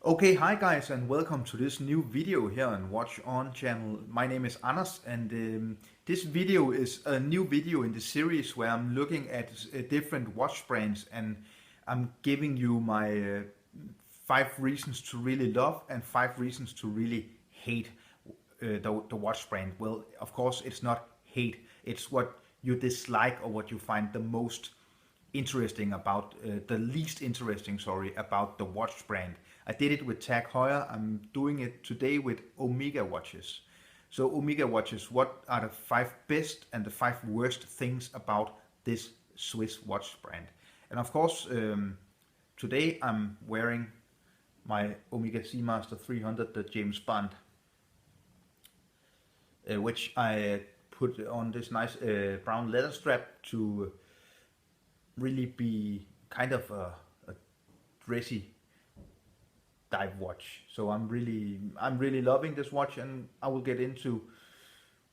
Okay, hi guys, and welcome to this new video here on Watch On channel. My name is Anders, and this video is a new video in the series where I'm looking at different watch brands, and I'm giving you my 5 reasons to really love and 5 reasons to really hate the watch brand. Well, of course, it's not hate, it's what you dislike or what you find the most interesting about, the least interesting, sorry, about the watch brand. I did it with Tag Heuer. I'm doing it today with Omega watches. So Omega watches, what are the 5 best and the 5 worst things about this Swiss watch brand? And of course, today I'm wearing my Omega Seamaster 300, the James Bond, which I put on this nice brown leather strap to really be kind of a dressy dive watch. So I'm really loving this watch, and I will get into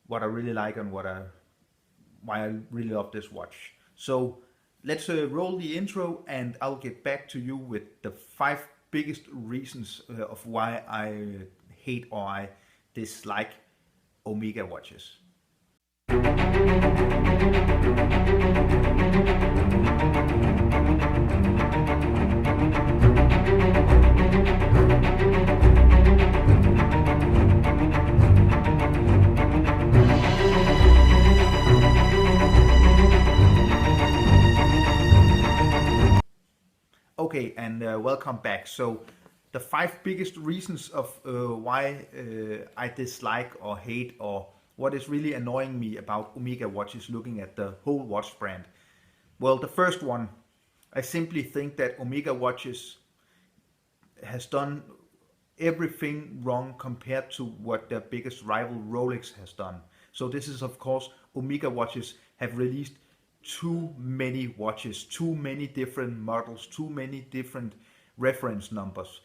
what I really like and why I really love this watch. So let's roll the intro, and I'll get back to you with the 5 biggest reasons of why I hate or I dislike Omega watches. Okay, and welcome back. So the 5 biggest reasons of why I dislike or hate, or what is really annoying me about Omega watches, looking at the whole watch brand. Well, the first one, I simply think that Omega watches has done everything wrong compared to what their biggest rival Rolex has done. So this is, of course, Omega watches have released too many watches, too many different models, too many different reference numbers.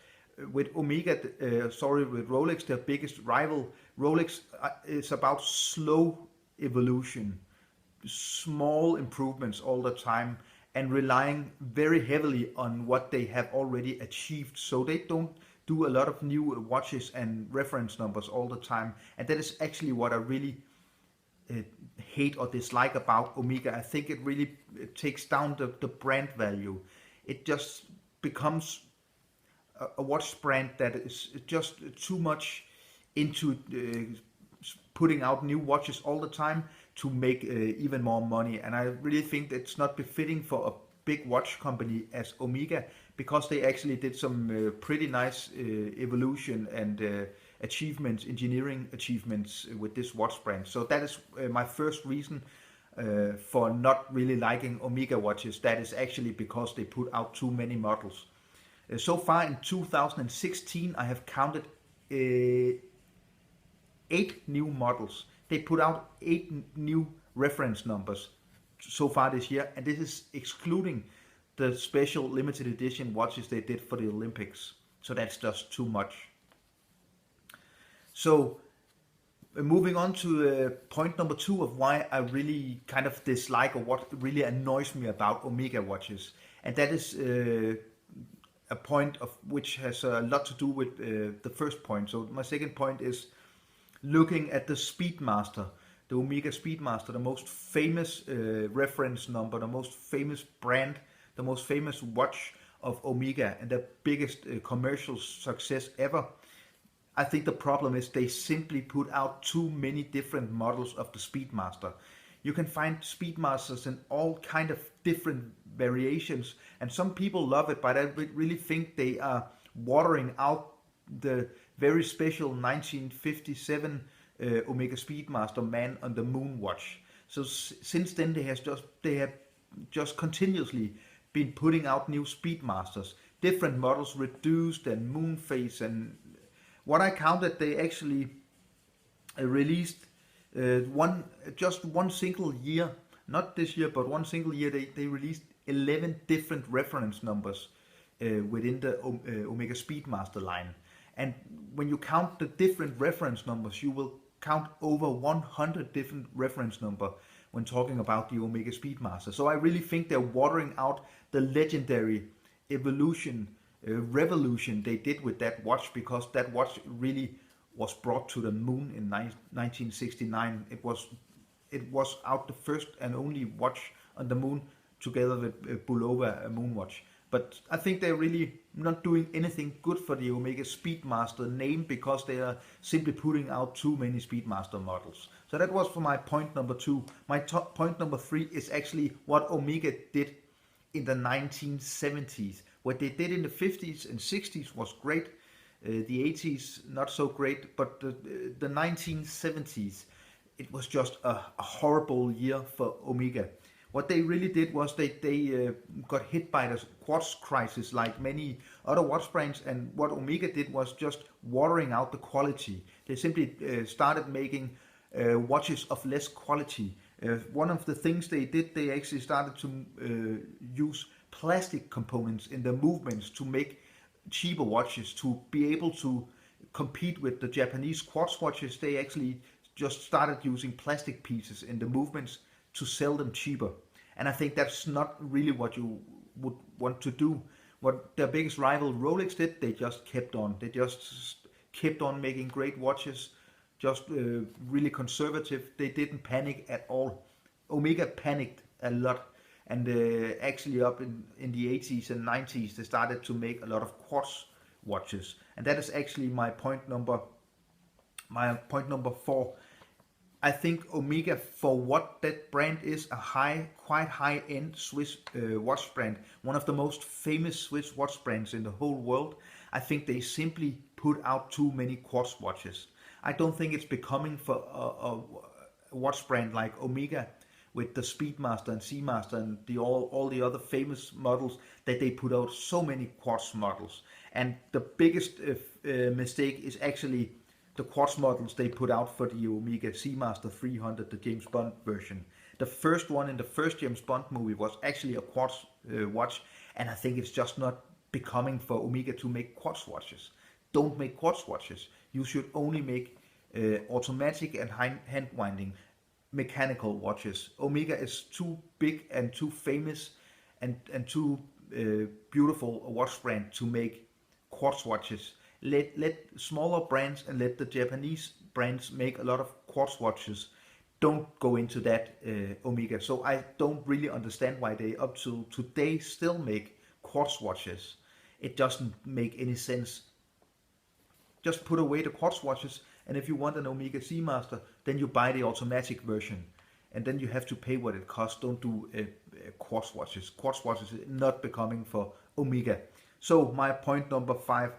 With Omega, with Rolex, their biggest rival, Rolex is about slow evolution, small improvements all the time, and relying very heavily on what they have already achieved. So they don't do a lot of new watches and reference numbers all the time, and that is actually what I really hate or dislike about Omega. I think it really takes down the brand value. It just becomes a watch brand that is just too much into putting out new watches all the time to make even more money. And I really think it's not befitting for a big watch company as Omega, because they actually did some pretty nice evolution and achievements, engineering achievements with this watch brand. So that is my first reason for not really liking Omega watches. That is actually because they put out too many models. So far in 2016, I have counted 8 new models. They put out 8 new reference numbers so far this year, and this is excluding the special limited edition watches they did for the Olympics. So that's just too much. So moving on to point number 2 of why I really kind of dislike, or what really annoys me about Omega watches, and that is a point of which has a lot to do with the first point. So my second point is looking at the Speedmaster, the Omega Speedmaster, the most famous reference number, the most famous brand, the most famous watch of Omega, and the biggest commercial success ever. I think the problem is they simply put out too many different models of the Speedmaster. You can find Speedmasters in all kind of different variations, and some people love it, but I really think they are watering out the very special 1957 Omega Speedmaster Man on the Moon watch. So since then they have just continuously been putting out new Speedmasters, different models, reduced and moon phase, and what I counted, they actually released just one single year, not this year, but one single year, they released 11 different reference numbers within the Omega Speedmaster line. And when you count the different reference numbers, you will count over 100 different reference number when talking about the Omega Speedmaster. So I really think they're watering out the legendary evolution revolution they did with that watch, because that watch really was brought to the moon in 1969. It was out the first and only watch on the moon, together with Bulova, a moon watch. But I think they're really not doing anything good for the Omega Speedmaster name, because they are simply putting out too many Speedmaster models. So that was for my point number 2. My point number 3 is actually what Omega did in the 1970s. What they did in the 50s and 60s was great. The 80s not so great, but the 1970s, it was just a horrible year for Omega. What they really did was they got hit by the quartz crisis like many other watch brands, and what Omega did was just watering out the quality. They simply started making watches of less quality. One of the things they did, they actually started to use plastic components in the movements to make cheaper watches, to be able to compete with the Japanese quartz watches. They actually just started using plastic pieces in the movements to sell them cheaper. And I think that's not really what you would want to do. What their biggest rival Rolex did, they just kept on. They just kept on making great watches, just really conservative. They didn't panic at all. Omega panicked a lot, and actually up in the 80s and 90s, they started to make a lot of quartz watches. And that is actually my point number 4. I think Omega, for what that brand is, quite high-end Swiss watch brand, one of the most famous Swiss watch brands in the whole world, I think they simply put out too many quartz watches. I don't think it's becoming for a watch brand like Omega, with the Speedmaster and Seamaster and all the other famous models, that they put out so many quartz models. And the biggest mistake is actually the quartz models they put out for the Omega Seamaster 300, the James Bond version. The first one in the first James Bond movie was actually a quartz watch, and I think it's just not becoming for Omega to make quartz watches. Don't make quartz watches. You should only make automatic and hand winding mechanical watches. Omega is too big and too famous and too beautiful a watch brand to make quartz watches. Let smaller brands and let the Japanese brands make a lot of quartz watches. Don't go into that, Omega. So I don't really understand why they up to today still make quartz watches. It doesn't make any sense. Just put away the quartz watches, and if you want an Omega Seamaster, then you buy the automatic version, and then you have to pay what it costs. Don't do quartz watches. Quartz watches is not becoming for Omega. So my point number 5,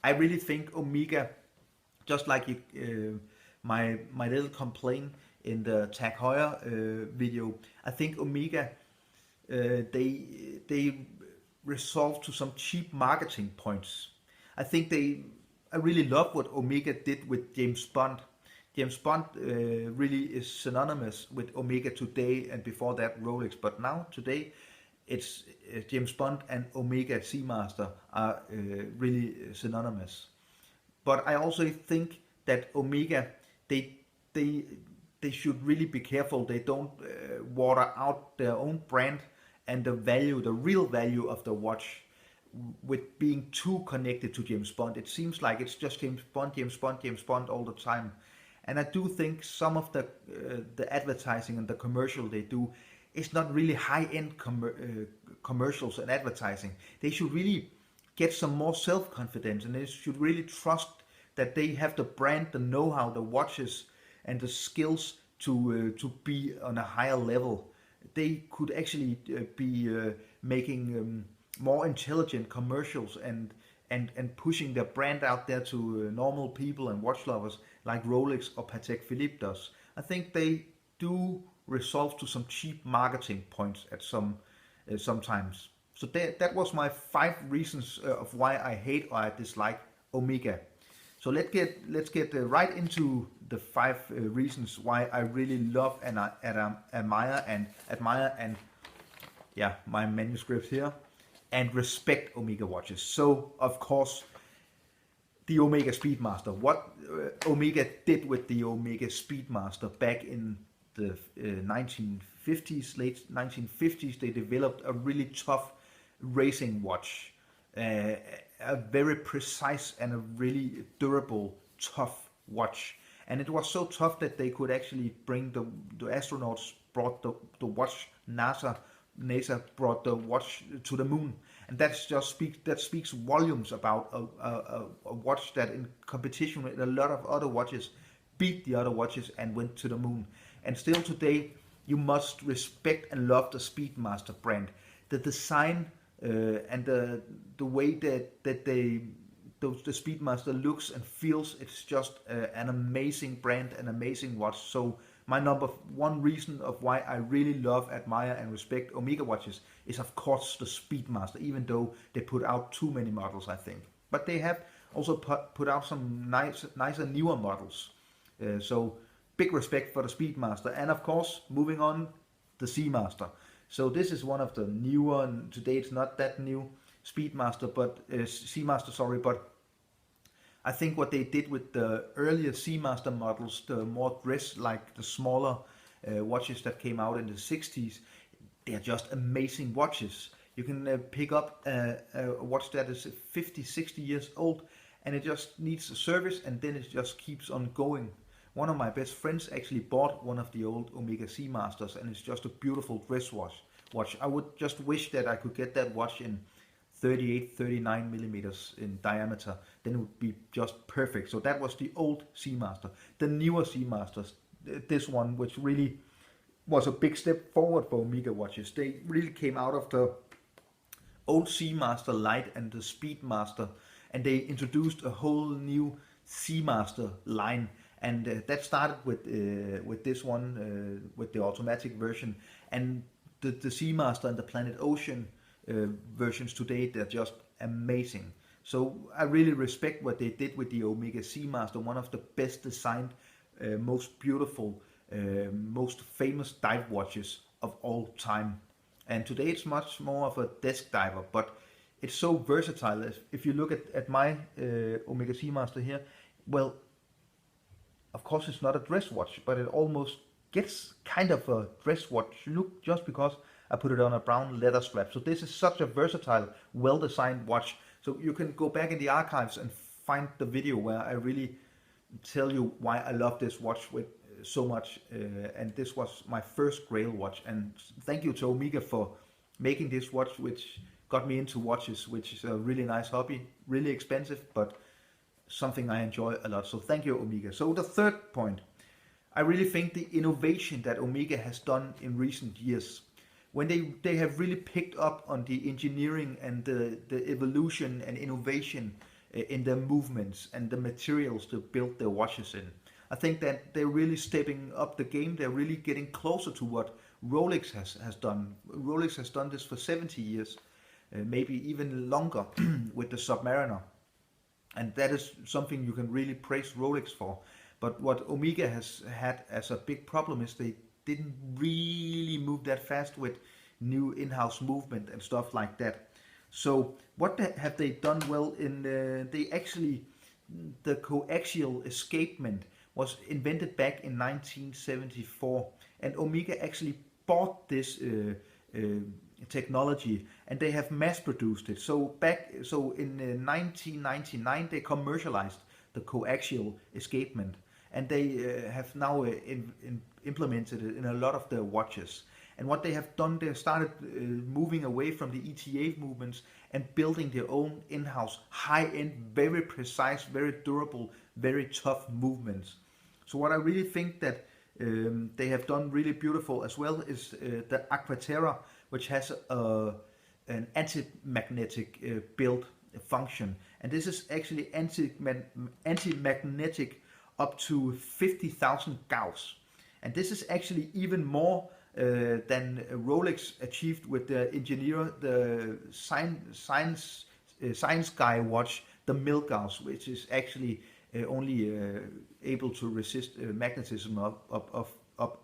I really think Omega, just like my little complaint in the Tag Heuer video, I think Omega, they resolved to some cheap marketing points. I really love what Omega did with James Bond. James Bond really is synonymous with Omega today, and before that Rolex, but now today it's James Bond and Omega Seamaster are really synonymous. But I also think that Omega, they should really be careful they don't water out their own brand and the real value of the watch, with being too connected to James Bond. It seems like it's just James Bond all the time. And I do think some of the advertising and the commercial they do is not really high-end commercials and advertising. They should really get some more self-confidence, and they should really trust that they have the brand, the know-how, the watches, and the skills to be on a higher level. They could actually be making more intelligent commercials and pushing their brand out there to normal people and watch lovers like Rolex or Patek Philippe does. I think they do resolve to some cheap marketing points at sometimes. So that was my 5 reasons of why I hate or I dislike Omega. So let's get right into the 5 reasons why I really love and admire and yeah, my manuscript here, and respect Omega watches. So of course, the Omega Speedmaster. What Omega did with the Omega Speedmaster back in the 1950s, late 1950s, they developed a really tough racing watch, a very precise and a really durable, tough watch. And it was so tough that they could actually bring the astronauts brought the watch. NASA brought the watch to the moon, and that speaks volumes about a watch that, in competition with a lot of other watches, beat the other watches and went to the moon. And still today, you must respect and love the Speedmaster brand. The design and the way that the Speedmaster looks and feels, it's just an amazing brand, an amazing watch. So my number one reason of why I really love, admire and respect Omega watches is of course the Speedmaster, even though they put out too many models, I think. But they have also put out some nicer newer models. So big respect for the Speedmaster. And of course, moving on, the Seamaster. So this is one of the newer, and today it's not that new, Speedmaster, but Seamaster, sorry, but I think what they did with the earlier Seamaster models, the more dress-like, the smaller watches that came out in the 60s, they're just amazing watches. You can pick up a watch that is 50, 60 years old, and it just needs a service, and then it just keeps on going. One of my best friends actually bought one of the old Omega Seamasters, and it's just a beautiful dress watch. I would just wish that I could get that watch in 38, 39 millimeters in diameter, then it would be just perfect. So that was the old Seamaster. The newer Seamasters, this one, which really was a big step forward for Omega watches. They really came out of the old Seamaster Lite and the Speedmaster, and they introduced a whole new Seamaster line. And that started with this one, with the automatic version, and the Seamaster and the Planet Ocean versions today, they're just amazing. So I really respect what they did with the Omega Seamaster, one of the best designed, most beautiful, most famous dive watches of all time. And today it's much more of a desk diver, but it's so versatile. If you look at my Omega Seamaster here, well, of course it's not a dress watch, but it almost gets kind of a dress watch look just because I put it on a brown leather strap. So this is such a versatile, well-designed watch. So you can go back in the archives and find the video where I really tell you why I love this watch with so much. And this was my first Grail watch. And thank you to Omega for making this watch, which got me into watches, which is a really nice hobby, really expensive, but something I enjoy a lot. So thank you, Omega. So the third point, I really think the innovation that Omega has done in recent years, when they have really picked up on the engineering and the evolution and innovation in their movements and the materials to build their watches in. I think that they're really stepping up the game. They're really getting closer to what Rolex has done. Rolex has done this for 70 years, maybe even longer with the Submariner. And that is something you can really praise Rolex for. But what Omega has had as a big problem is they didn't really move that fast with new in-house movement and stuff like that. So what have they done well in the coaxial escapement was invented back in 1974, and Omega actually bought this technology, and they have mass produced it. So in 1999 they commercialized the coaxial escapement, and they have now implemented it in a lot of their watches. And what they have done, they started moving away from the ETA movements and building their own in-house, high-end, very precise, very durable, very tough movements. So what I really think that they have done really beautiful as well is the Aquaterra, which has an anti-magnetic build function. And this is actually anti-magnetic up to 50,000 Gauss. And this is actually even more than Rolex achieved with the Science Guy watch, the Milgauss, which is actually only able to resist magnetism of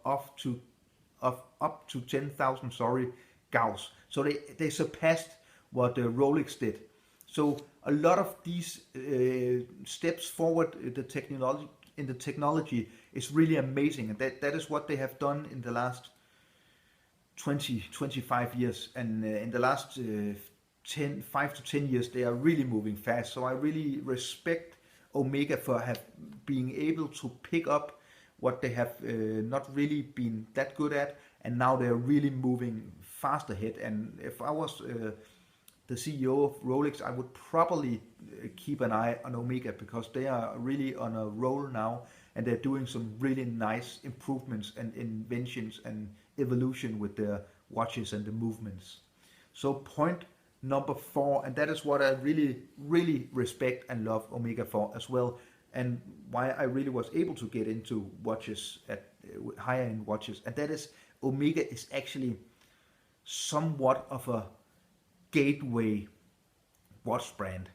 up to 10,000 Gauss. So they surpassed what Rolex did. So a lot of these steps forward in the technology is really amazing, and that is what they have done in the last 20-25 years. And in the last 5 to 10 years, they are really moving fast. So I really respect Omega for being able to pick up what they have not really been that good at, and now they're really moving fast ahead. And if I was the CEO of Rolex, I would probably keep an eye on Omega, because they are really on a roll now, and they're doing some really nice improvements and inventions and evolution with their watches and the movements. So point number 4, and that is what I really respect and love Omega for as well, and why I really was able to get into watches at higher end watches, and that is Omega is actually somewhat of a gateway watch brand.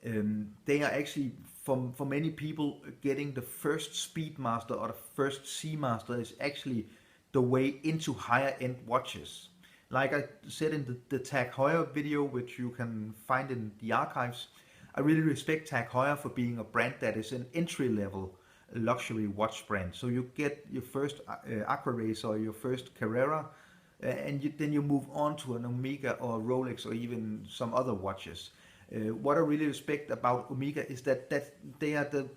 They are actually, for many people, getting the first Speedmaster or the first Seamaster is actually the way into higher end watches. Like I said in the Tag Heuer video, which you can find in the archives, I really respect Tag Heuer for being a brand that is an entry-level luxury watch brand. So you get your first Aquarace or your first Carrera, and then you move on to an Omega or a Rolex or even some other watches. What I really respect about Omega is that they are the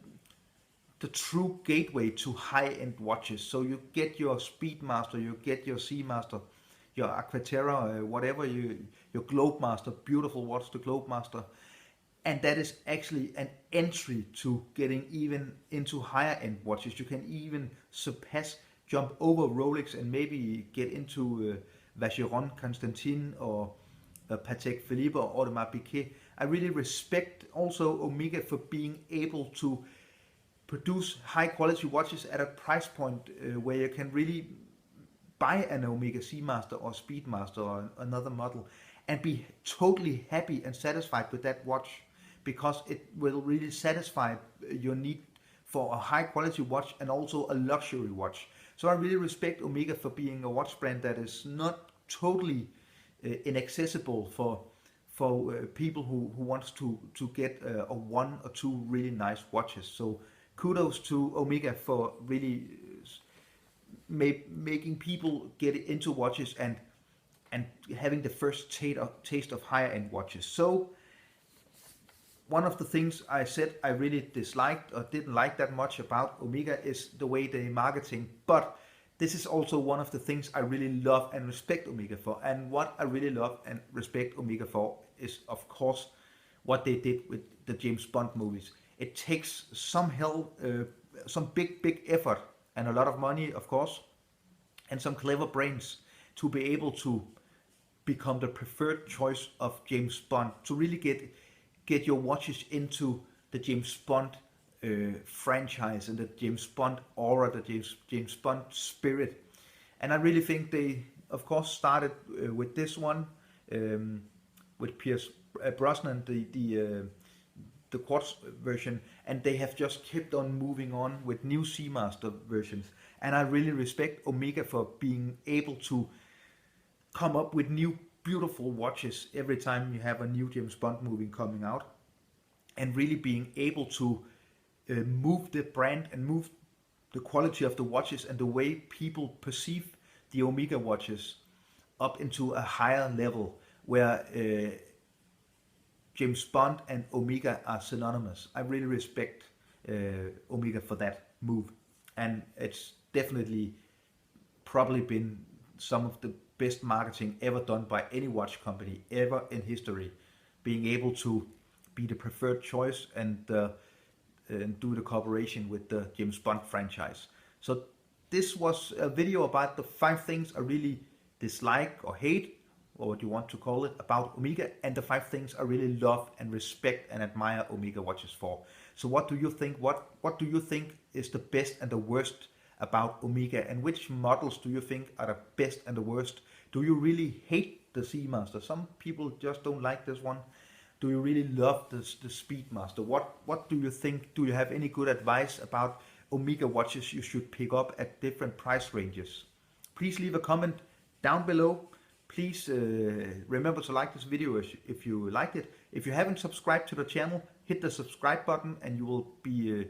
true gateway to high-end watches. So you get your Speedmaster, you get your Seamaster, your Aquaterra, whatever, your Globemaster, beautiful watch, the Globemaster. And that is actually an entry to getting even into higher end watches. You can even jump over Rolex and maybe get into Vacheron Constantin or Patek Philippe or Audemars Piguet. I really respect also Omega for being able to produce high quality watches at a price point where you can really buy an Omega Seamaster or Speedmaster or another model and be totally happy and satisfied with that watch, because it will really satisfy your need for a high quality watch and also a luxury watch. So I really respect Omega for being a watch brand that is not totally inaccessible for people who wants to get a 1 or 2 really nice watches. So kudos to Omega for really making people get into watches and having the first taste of higher end watches. So one of the things I said I really disliked or didn't like that much about Omega is the way they marketing, but this is also one of the things I really love and respect Omega for. And what I really love and respect Omega for is, of course, what they did with the James Bond movies. It takes some big effort and a lot of money, of course, and some clever brains to be able to become the preferred choice of James Bond, to really get your watches into the James Bond franchise and the James Bond aura, the James Bond spirit. And I really think they, of course, started with this one, with Pierce Brosnan, the Quartz version, and they have just kept on moving on with new Seamaster versions. And I really respect Omega for being able to come up with new beautiful watches every time you have a new James Bond movie coming out, and really being able to move the brand and move the quality of the watches and the way people perceive the Omega watches up into a higher level where James Bond and Omega are synonymous. I really respect Omega for that move, and it's definitely probably been some of the best marketing ever done by any watch company ever in history, being able to be the preferred choice and do the cooperation with the James Bond franchise. So this was a video about the 5 things I really dislike or hate, or what you want to call it, about Omega, and the 5 things I really love and respect and admire Omega watches for. So what do you think? What do you think is the best and the worst about Omega, and which models do you think are the best and the worst? Do you really hate the Seamaster? Some people just don't like this one. Do you really love the Speedmaster? What do you think? Do you have any good advice about Omega watches you should pick up at different price ranges? Please leave a comment down below. Please remember to like this video if you liked it. If you haven't subscribed to the channel, hit the subscribe button and you will be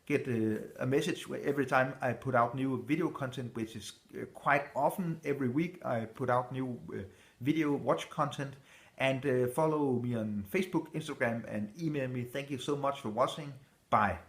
get a message every time I put out new video content, which is quite often. Every week I put out new video watch content. And follow me on Facebook, Instagram, and email me. Thank you so much for watching. Bye.